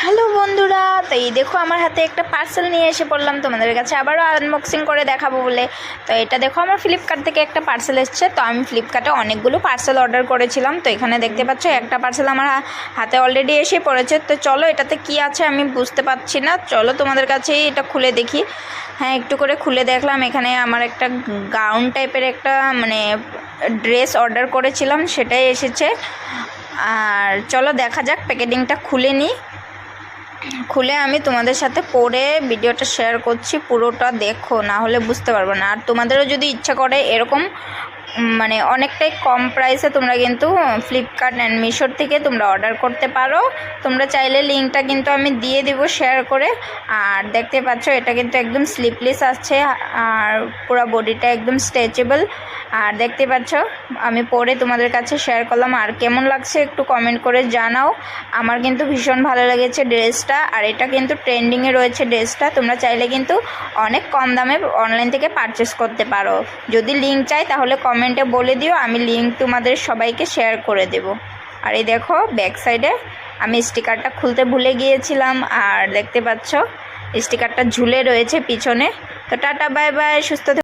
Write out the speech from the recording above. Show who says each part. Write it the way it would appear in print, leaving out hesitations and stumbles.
Speaker 1: Hello বন্ধুরা, তো এই দেখো আমার হাতে একটা পার্সেল নিয়ে এসে পড়লাম তোমাদের কাছে আবারও আনবক্সিং করে দেখাবো বলে। তো এটা দেখো আমার ফ্লিপকার্ট থেকে একটা পার্সেল এসছে। তো আমি ফ্লিপকার্টে অনেকগুলো পার্সেল অর্ডার করেছিলাম। তো এখানে দেখতে পাচ্ছ একটা পার্সেল আমার হাতে অলরেডি এসে পড়েছে। তো চলো এটাতে কি আছে আমি বুঝতে পারছি না, চলো তোমাদের কাছেই এটা খুলে দেখি। হ্যাঁ, একটু করে খুলে দেখলাম। এখানে আমার একটা গাউন টাইপের একটা ড্রেস অর্ডার করেছিলাম, সেটাই এসেছে। আর চলো দেখা যাক, প্যাকেটিংটা খুলে নিই। খুলে আমি তোমাদের সাথে পরে ভিডিওটা শেয়ার করছি, পুরোটা দেখো, না হলে বুঝতে পারবো না। আর তোমাদেরও যদি ইচ্ছা করে এরকম অনেকটাই কম প্রাইসে তোমরা কিন্তু ফ্লিপকার্ট অ্যান্ড মিশোর থেকে তোমরা অর্ডার করতে পারো। তোমরা চাইলে লিঙ্কটা কিন্তু আমি দিয়ে দেবো শেয়ার করে। আর দেখতে পাচ্ছ এটা কিন্তু একদম স্লিপলেস আসছে, আর পুরো বডিটা একদম স্ট্রেচেবল। আর দেখতে পাচ্ছ আমি পরে তোমাদের কাছে শেয়ার করলাম। আর কেমন লাগছে একটু কমেন্ট করে জানাও। আমার কিন্তু ভীষণ ভালো লেগেছে ড্রেসটা। আর এটা কিন্তু ট্রেন্ডিংয়ে রয়েছে ড্রেসটা। তোমরা চাইলে কিন্তু অনেক কম দামে অনলাইন থেকে পারচেস করতে পারো। যদি লিঙ্ক চাই তাহলে কমেন্টে বলে দিও, আমি লিঙ্ক তোমাদের সবাইকে শেয়ার করে দেব। আর এই দেখো ব্যাক সাইডে আমি স্টিকারটা খুলতে ভুলে গিয়েছিলাম। আর দেখতে পাচ্ছ স্টিকারটা ঝুলে রয়েছে পিছনে। তো টাটা, বাই বাই, সুস্থ